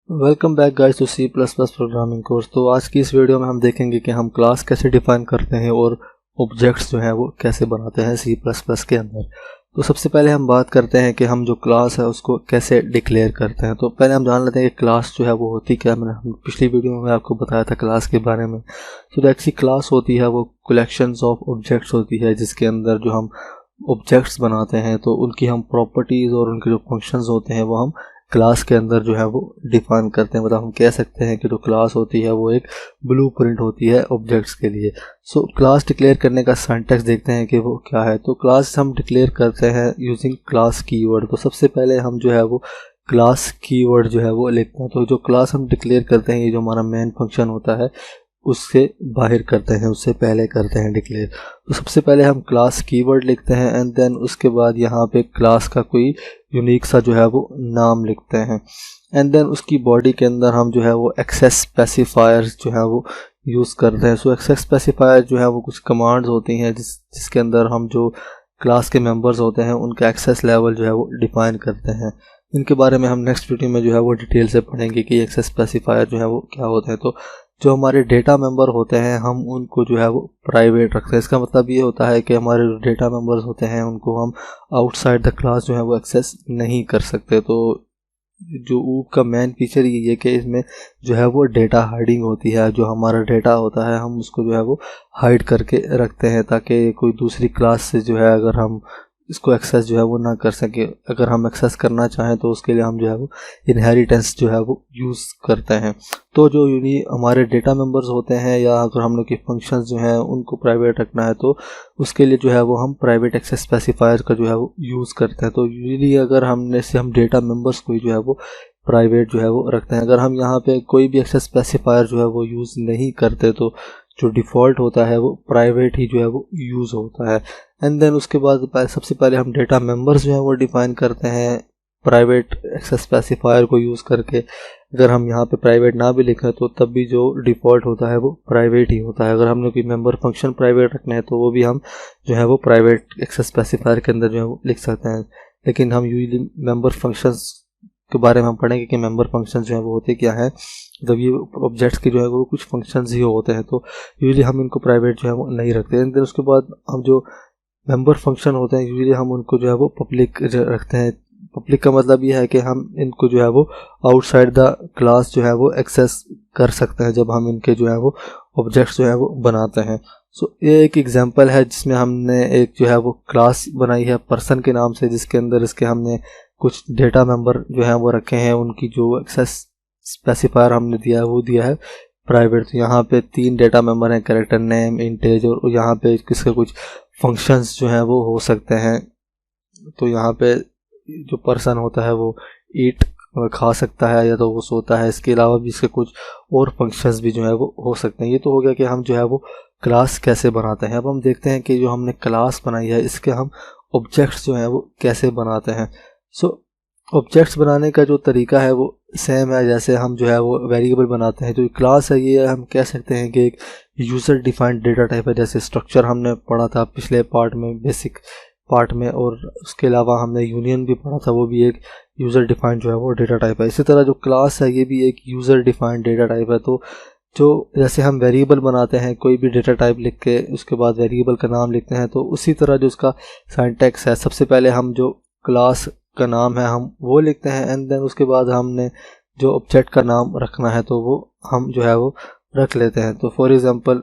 Welcome back guys to C plus plus programming course. तो आज की इस वीडियो में हम देखेंगे कि हम क्लास कैसे डिफाइन करते हैं और ऑब्जेक्ट्स जो हैं वो कैसे बनाते हैं सी प्लस प्लस के अंदर। तो सबसे पहले हम बात करते हैं कि हम जो क्लास है उसको कैसे डिक्लेयर करते हैं। तो पहले हम जान लेते हैं कि क्लास जो है वो होती क्या है। मैंने पिछली वीडियो में आपको बताया था क्लास के बारे में। तो ऐसी क्लास होती है वो कलेक्शंस ऑफ ऑब्जेक्ट्स होती है, जिसके अंदर जो हम ऑब्जेक्ट्स बनाते हैं तो उनकी हम प्रॉपर्टीज़ और उनके जो फंक्शंस होते हैं वो हम क्लास के अंदर जो है वो डिफाइन करते हैं। मतलब हम कह सकते हैं कि जो क्लास होती है वो एक ब्लूप्रिंट होती है ऑब्जेक्ट्स के लिए। सो क्लास डिक्लेयर करने का सिंटैक्स देखते हैं कि वो क्या है। तो क्लास हम डिक्लेयर करते हैं यूजिंग क्लास कीवर्ड। तो सबसे पहले हम जो है वो क्लास कीवर्ड जो है वो लिखते हैं। तो जो क्लास हम डिक्लेयर करते हैं, ये जो हमारा मेन फंक्शन होता है उससे बाहर करते हैं, उससे पहले करते हैं डिक्लेयर। तो सबसे पहले हम क्लास कीवर्ड लिखते हैं एंड देन उसके बाद यहाँ पे क्लास का कोई यूनिक सा जो है वो नाम लिखते हैं एंड देन उसकी बॉडी के अंदर हम जो है वो एक्सेस स्पेसिफायर्स जो है वो यूज़ करते हैं। सो एक्सेस स्पेसिफायर जो है वो कुछ कमांड्स होती हैं जिसके अंदर हम जो क्लास के मेंबर्स होते हैं उनका एक्सेस लेवल जो है वो डिफाइन करते हैं। इनके बारे में हम नेक्स्ट वीडियो में जो है वो डिटेल से पढ़ेंगे कि एक्सेस स्पेसिफायर जो है वो क्या होते हैं। तो जो हमारे डेटा मेंबर होते हैं हम उनको जो है वो प्राइवेट रखते हैं। इसका मतलब ये होता है कि हमारे जो डेटा मेंबर्स होते हैं उनको हम आउटसाइड द क्लास जो है वो एक्सेस नहीं कर सकते। तो जो ऊप का मेन फीचर ये है कि इसमें जो है वो डेटा हाइडिंग होती है। जो हमारा डेटा होता है हम उसको जो है वो हाइड करके रखते हैं ताकि कोई दूसरी क्लास से जो है अगर हम इसको एक्सेस जो है वो ना कर सके। अगर हम एक्सेस करना चाहें तो उसके लिए हम जो है वो इनहेरिटेंस जो है वो यूज़ करते हैं। तो जो हमारे डेटा मेंबर्स होते हैं या अगर हम लोग के फंक्शंस जो हैं उनको प्राइवेट रखना है तो उसके लिए जो है वो हम प्राइवेट एक्सेस स्पेसिफायर का जो है वो यूज़ करते हैं। तो यूजली अगर हमने से हम डेटा मेंबर्स को जो है वो प्राइवेट जो है वो रखते हैं। अगर हम यहाँ पे कोई भी एक्सेस स्पेसिफायर जो है वो यूज़ नहीं करते तो जो डिफ़ॉल्ट होता है वो प्राइवेट ही जो है वो यूज़ होता है। एंड देन उसके बाद सबसे पहले हम डेटा मेंबर्स जो है वो डिफ़ाइन करते हैं प्राइवेट एक्सेस स्पेसिफायर को यूज़ करके। अगर हम यहाँ पे प्राइवेट ना भी लिखें तो तब भी जो डिफ़ॉल्ट होता है वो प्राइवेट ही होता है। अगर हमने कोई मेंबर फंक्शन प्राइवेट रखना है तो वो भी हम जो है वो प्राइवेट एक्सेस स्पेसिफायर के अंदर जो है वो लिख सकते हैं। लेकिन हम यूजली मेंबर फंक्शंस के बारे में हम पढ़ेंगे कि मेंबर फंक्शन जो है वो होते क्या है। जब ये ऑब्जेक्ट्स के जो है वो कुछ फंक्शंस ही होते हैं तो यूजली हम इनको प्राइवेट जो है वो नहीं रखते हैं। देन उसके बाद हम जो मेंबर फंक्शन होते हैं यूजली हम उनको जो है वो पब्लिक रखते हैं। पब्लिक का मतलब ये है कि हम इनको जो है वो आउटसाइड द क्लास जो है वो एक्सेस कर सकते हैं जब हम इनके जो है वो ऑब्जेक्ट्स जो है वो बनाते हैं। सो ये एक एग्जांपल है जिसमें हमने एक जो है वो क्लास बनाई है पर्सन के नाम से, जिसके अंदर इसके हमने कुछ डेटा मेंबर जो है वो रखे हैं। उनकी जो एक्सेस स्पेसिफायर हमने दिया है वो दिया है प्राइवेट। तो यहाँ पे 3 डेटा मेंबर हैं, कैरेक्टर नेम, इंटेज, और यहाँ पे किसके कुछ फंक्शंस जो हैं वो हो सकते हैं। तो यहाँ पे जो पर्सन होता है वो ईट खा सकता है या तो वो सोता है। इसके अलावा भी इसके कुछ और फंक्शंस भी जो है वो हो सकते हैं। ये तो हो गया कि हम जो है वो क्लास कैसे बनाते हैं। अब हम देखते हैं कि जो हमने क्लास बनाई है इसके हम ऑब्जेक्ट्स जो हैं वो कैसे बनाते हैं। सो ऑब्जेक्ट्स बनाने का जो तरीका है वो सेम है जैसे हम जो है वो वेरिएबल बनाते हैं। जो क्लास है ये हम कह सकते हैं कि एक यूज़र डिफाइंड डेटा टाइप है। जैसे स्ट्रक्चर हमने पढ़ा था पिछले पार्ट में, बेसिक पार्ट में, और उसके अलावा हमने यूनियन भी पढ़ा था, वो भी एक यूज़र डिफाइंड जो है वो डेटा टाइप है। इसी तरह जो क्लास है ये भी एक यूज़र डिफाइंड डेटा टाइप है। तो जो जैसे हम वेरिएबल बनाते हैं कोई भी डेटा टाइप लिख के उसके बाद वेरिएबल का नाम लिखते हैं, तो उसी तरह जो उसका सिंटैक्स है, सबसे पहले हम जो क्लास का नाम है हम वो लिखते हैं एंड देन उसके बाद हमने जो ऑब्जेक्ट का नाम रखना है तो वो हम जो है वो रख लेते हैं। तो फॉर एग्जांपल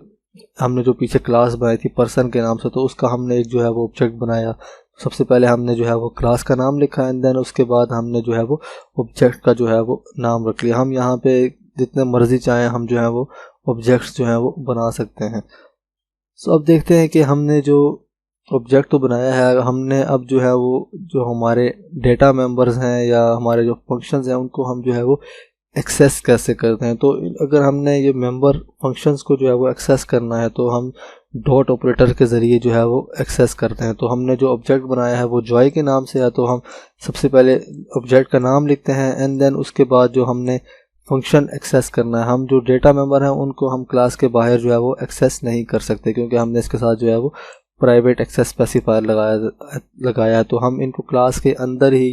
हमने जो पीछे क्लास बनाई थी पर्सन के नाम से, तो उसका हमने एक जो है वो ऑब्जेक्ट बनाया। सबसे पहले हमने जो है वो क्लास का नाम लिखा एंड देन उसके बाद हमने जो है वो ऑब्जेक्ट का जो है वो नाम रख लिया। हम यहाँ पे जितने मर्जी चाहें हम जो है वो ऑब्जेक्ट्स जो है वो बना सकते हैं। सो अब देखते हैं कि हमने जो ऑब्जेक्ट तो बनाया है, हमने अब जो है वो जो हमारे डेटा मेंबर्स हैं या हमारे जो फंक्शंस हैं उनको हम जो है वो एक्सेस कैसे करते हैं। तो अगर हमने ये मेंबर फंक्शंस को जो है वो एक्सेस करना है तो हम डॉट ऑपरेटर के ज़रिए जो है वो एक्सेस करते हैं। तो हमने जो ऑब्जेक्ट बनाया है वो जॉय के नाम से है, तो हम सबसे पहले ऑब्जेक्ट का नाम लिखते हैं एंड देन उसके बाद जो हमने फंक्शन एक्सेस करना है, हम जो डेटा मेंबर हैं उनको हम क्लास के बाहर जो है वो एक्सेस नहीं कर सकते क्योंकि हमने इसके साथ जो है वो प्राइवेट एक्सेस स्पेसिफायर लगाया है। तो हम इनको क्लास के अंदर ही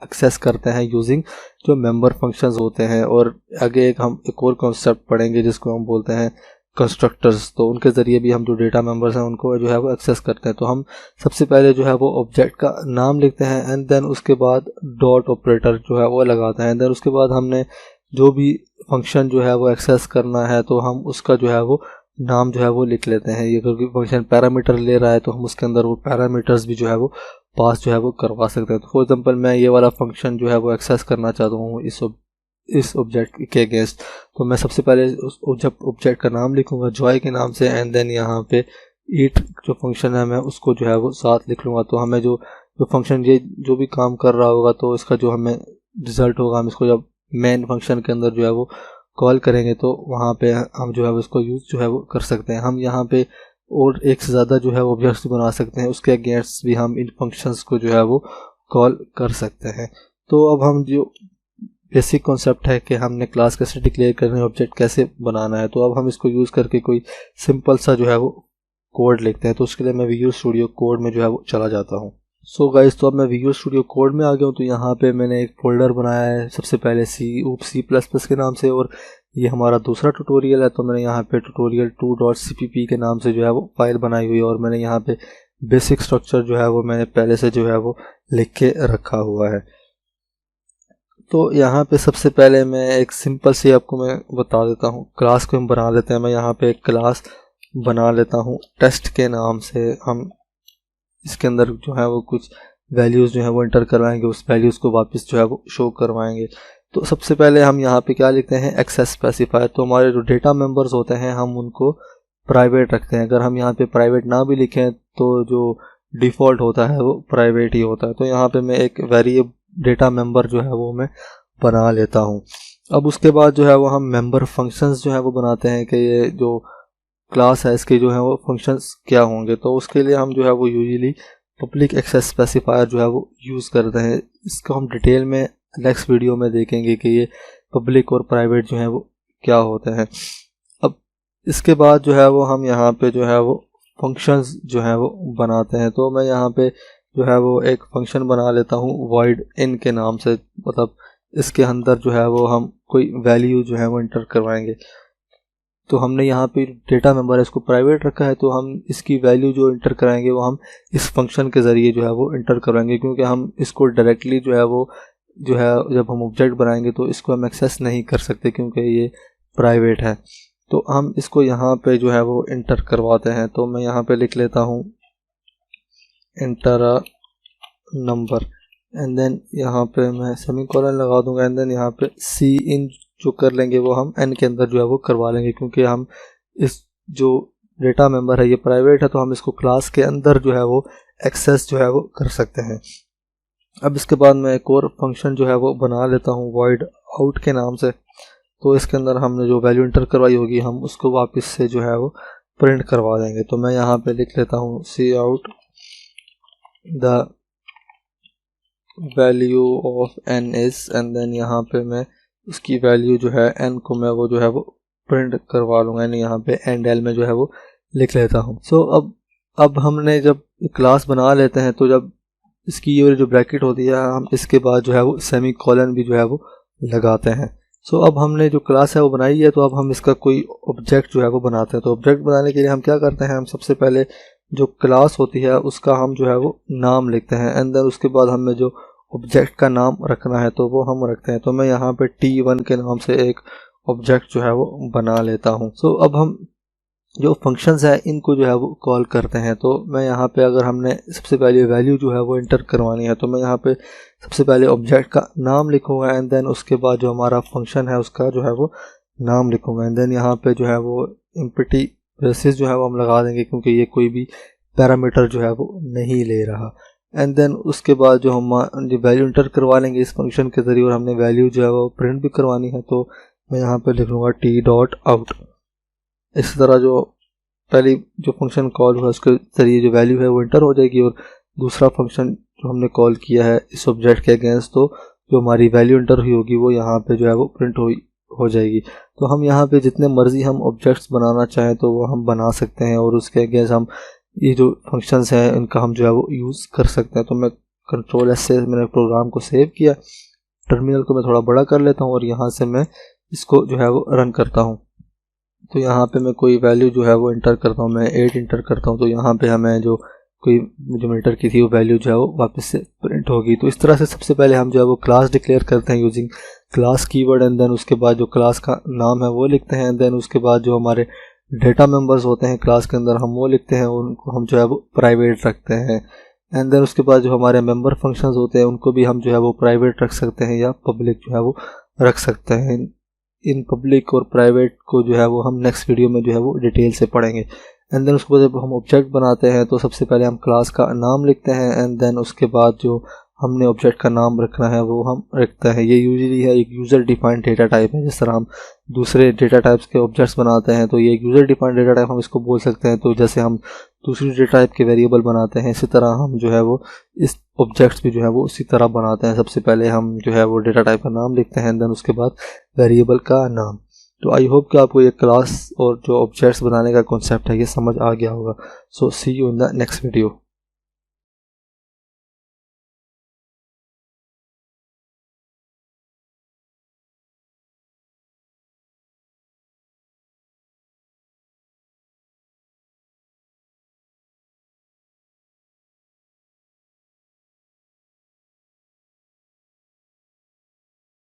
एक्सेस करते हैं यूजिंग जो मेंबर फंक्शंस होते हैं। और आगे हम एक और कॉन्सेप्ट पढ़ेंगे जिसको हम बोलते हैं कंस्ट्रक्टर्स। तो उनके ज़रिए भी हम जो डेटा मेंबर्स हैं उनको जो है वो एक्सेस करते हैं। तो हम सबसे पहले जो है वो ऑब्जेक्ट का नाम लिखते हैं एंड देन उसके बाद डॉट ऑपरेटर जो है वो लगाते हैं। देन उसके बाद हमने जो भी फंक्शन जो है वो एक्सेस करना है तो हम उसका जो है वो नाम जो है वो लिख लेते हैं। ये क्योंकि फंक्शन पैरामीटर ले रहा है तो हम उसके अंदर वो पैरामीटर्स भी जो है वो पास जो है वो करवा सकते हैं। तो फॉर एग्जांपल मैं ये वाला फंक्शन जो है वो एक्सेस करना चाहता हूँ इस ऑब्जेक्ट के अगेंस्ट, तो मैं सबसे पहले उस ऑब्जेक्ट का नाम लिखूंगा जॉय के नाम से एंड देन यहाँ पे ईट जो फंक्शन है मैं उसको जो है वो साथ लिख लूँगा। तो हमें जो फंक्शन ये जो भी काम कर रहा होगा तो इसका जो हमें रिजल्ट होगा हम इसको जब मेन फंक्शन के अंदर जो है वो कॉल करेंगे तो वहाँ पे हम जो है वो इसको यूज़ जो है वो कर सकते हैं। हम यहाँ पे और एक से ज़्यादा जो है वो ऑब्जेक्ट्स बना सकते हैं, उसके अगेंस्ट भी हम इन फंक्शंस को जो है वो कॉल कर सकते हैं। तो अब हम जो बेसिक कॉन्सेप्ट है कि हमने क्लास कैसे डिक्लेयर करना है, ऑब्जेक्ट कैसे बनाना है, तो अब हम इसको यूज़ करके कोई सिंपल सा जो है वो कोड लिखते हैं। तो उसके लिए मैं विजुअल स्टूडियो कोड में जो है वो चला जाता हूँ। सो गाइस, तो अब मैं विजुअल स्टूडियो कोड में आ गया हूँ। तो यहाँ पे मैंने एक फोल्डर बनाया है सबसे पहले C++ के नाम से, और ये हमारा दूसरा ट्यूटोरियल है। तो मैंने यहाँ पे tutorial2.cpp के नाम से जो है वो फाइल बनाई हुई है, और मैंने यहाँ पे बेसिक स्ट्रक्चर जो है वो मैंने पहले से जो है वो लिख के रखा हुआ है। तो यहाँ पे सबसे पहले मैं एक सिंपल सी आपको मैं बता देता हूँ, क्लास को हम बना लेते हैं। मैं यहाँ पे एक क्लास बना लेता हूँ टेस्ट के नाम से। हम इसके अंदर जो है वो कुछ वैल्यूज़ जो है वो इंटर करवाएंगे, उस वैल्यूज़ को वापस जो है वो शो करवाएंगे। तो सबसे पहले हम यहाँ पे क्या लिखते हैं, एक्सेस स्पेसिफायर। तो हमारे जो डेटा मेंबर्स होते हैं हम उनको प्राइवेट रखते हैं। अगर हम यहाँ पे प्राइवेट ना भी लिखें तो जो डिफ़ॉल्ट होता है वो प्राइवेट ही होता है। तो यहाँ पे मैं एक वेरिएबल डेटा मेंबर जो है वो मैं बना लेता हूँ। अब उसके बाद जो है वो हम मेंबर फंक्शंस जो है वो बनाते हैं कि ये जो क्लास है इसके जो है वो फंक्शंस क्या होंगे। तो उसके लिए हम जो है वो यूजुअली पब्लिक एक्सेस स्पेसिफायर जो है वो यूज़ करते हैं। इसको हम डिटेल में नेक्स्ट वीडियो में देखेंगे कि ये पब्लिक और प्राइवेट जो है वो क्या होते हैं। अब इसके बाद जो है वो हम यहाँ पे जो है वो फंक्शंस जो है वो बनाते हैं। तो मैं यहाँ पे जो है वो एक फंक्शन बना लेता हूँ void in के नाम से, मतलब इसके अंदर जो है वो हम कोई वैल्यू जो है वो इंटर करवाएंगे। तो हमने यहाँ पे डेटा मेंबर है इसको प्राइवेट रखा है, तो हम इसकी वैल्यू जो इंटर कराएंगे वो हम इस फंक्शन के ज़रिए जो है वो इंटर करवाएंगे, क्योंकि हम इसको डायरेक्टली जो है जब हम ऑब्जेक्ट बनाएंगे तो इसको हम एक्सेस नहीं कर सकते क्योंकि ये प्राइवेट है। तो हम इसको यहाँ पे जो है वो इंटर करवाते हैं। तो मैं यहाँ पे लिख लेता हूँ इंटर नंबर एंड देन यहाँ पे मैं सेमीकोलन लगा दूंगा एंड देन यहाँ पे सी इन जो कर लेंगे वो हम एन के अंदर जो है वो करवा लेंगे, क्योंकि हम इस जो डेटा मेंबर है ये प्राइवेट है तो हम इसको क्लास के अंदर जो है वो एक्सेस जो है वो कर सकते हैं। अब इसके बाद मैं एक और फंक्शन जो है वो बना लेता हूँ void out के नाम से। तो इसके अंदर हमने जो वैल्यू इंटर करवाई होगी हम उसको वापस से जो है वो प्रिंट करवा देंगे। तो मैं यहाँ पे लिख लेता हूँ see out the value of n is and then यहाँ पे मैं उसकी वैल्यू जो है n को मैं वो जो है वो प्रिंट करवा लूँगा, यानी यहाँ पे एंड एल में जो है वो लिख लेता हूँ। सो अब हमने जब क्लास बना लेते हैं तो जब इसकी ये जो ब्रैकेट होती है हम इसके बाद जो है वो सेमीकोलन भी जो है वो लगाते हैं। सो अब हमने जो क्लास है वो बनाई है, तो अब हम इसका कोई ऑब्जेक्ट जो है वो बनाते हैं। तो ऑब्जेक्ट बनाने के लिए हम क्या करते हैं, हम सबसे पहले जो क्लास होती है उसका हम जो है वो नाम लिखते हैं एंड देन उसके बाद हमें जो ऑब्जेक्ट का नाम रखना है तो वो हम रखते हैं। तो मैं यहाँ पे T1 के नाम से एक ऑब्जेक्ट जो है वो बना लेता हूँ। सो अब हम जो फंक्शंस है इनको जो है वो कॉल करते हैं। तो मैं यहाँ पे अगर हमने सबसे पहले वैल्यू जो है वो इंटर करवानी है तो मैं यहाँ पे सबसे पहले ऑब्जेक्ट का नाम लिखूँगा एंड देन उसके बाद जो हमारा फंक्शन है उसका जो है वो नाम लिखूँगा एंड देन यहाँ पे जो है वो एम्प्टी ब्रेसेस जो है वो हम लगा देंगे क्योंकि ये कोई भी पैरामीटर जो है वो नहीं ले रहा। एंड देन उसके बाद जो हम वैल्यू इंटर करवा लेंगे इस फंक्शन के ज़रिए और हमने वैल्यू जो है वो प्रिंट भी करवानी है। तो मैं यहाँ पे लिख लूँगा t.out। इस तरह जो पहली जो फंक्शन कॉल हुआ उसके ज़रिए जो वैल्यू है वो इंटर हो जाएगी और दूसरा फंक्शन जो हमने कॉल किया है इस ऑब्जेक्ट के अगेंस्ट तो जो हमारी वैल्यू इंटर हुई होगी वो यहाँ पे जो है वो प्रिंट हो जाएगी। तो हम यहाँ पे जितने मर्जी हम ऑब्जेक्ट्स बनाना चाहें तो वो हम बना सकते हैं और उसके अगेंस्ट हम ये जो फंक्शंस हैं इनका हम जो है वो यूज़ कर सकते हैं। तो मैं Ctrl S से मैंने प्रोग्राम को सेव किया। टर्मिनल को मैं थोड़ा बड़ा कर लेता हूँ और यहाँ से मैं इसको जो है वो रन करता हूँ। तो यहाँ पे मैं कोई वैल्यू जो है वो इंटर करता हूँ, मैं 8 इंटर करता हूँ, तो यहाँ पे हमें जो इंटर की थी वो वैल्यू जो है वो वापस से प्रिंट होगी। तो इस तरह से सबसे पहले हम जो है वो क्लास डिक्लेयर करते हैं using class keyword, and then उसके बाद जो क्लास का नाम है वो लिखते हैं, एंड देन उसके बाद जो हमारे डेटा मेंबर्स होते हैं क्लास के अंदर हम वो लिखते हैं, उनको हम जो है वो प्राइवेट रखते हैं। एंड देन उसके बाद जो हमारे मेंबर फंक्शंस होते हैं उनको भी हम जो है वो प्राइवेट रख सकते हैं या पब्लिक जो है वो रख सकते हैं। इन पब्लिक और प्राइवेट को जो है वो हम नेक्स्ट वीडियो में जो है वो डिटेल से पढ़ेंगे। एंड देन उसके बाद जब हम ऑब्जेक्ट बनाते हैं तो सबसे पहले हम क्लास का नाम लिखते हैं, एंड देन उसके बाद जो हमने ऑब्जेक्ट का नाम रखना है वो हम रखते हैं। ये यूजुअली है एक यूज़र डिफाइंड डेटा टाइप है। जिस तरह हम दूसरे डेटा टाइप्स के ऑब्जेक्ट्स बनाते हैं तो ये एक यूज़र डिफाइंड डेटा टाइप हम इसको बोल सकते हैं। तो जैसे हम दूसरी डेटा टाइप के वेरिएबल बनाते हैं इसी तरह हम जो है वो इस ऑब्जेक्ट्स भी जो है वो उसी तरह बनाते हैं। सबसे पहले हम जो है वो डेटा टाइप का नाम लिखते हैं, देन उसके बाद वेरिएबल का नाम। तो आई होप कि आपको ये क्लास और जो ऑब्जेक्ट्स बनाने का कॉन्सेप्ट है ये समझ आ गया होगा। So see you in the next video.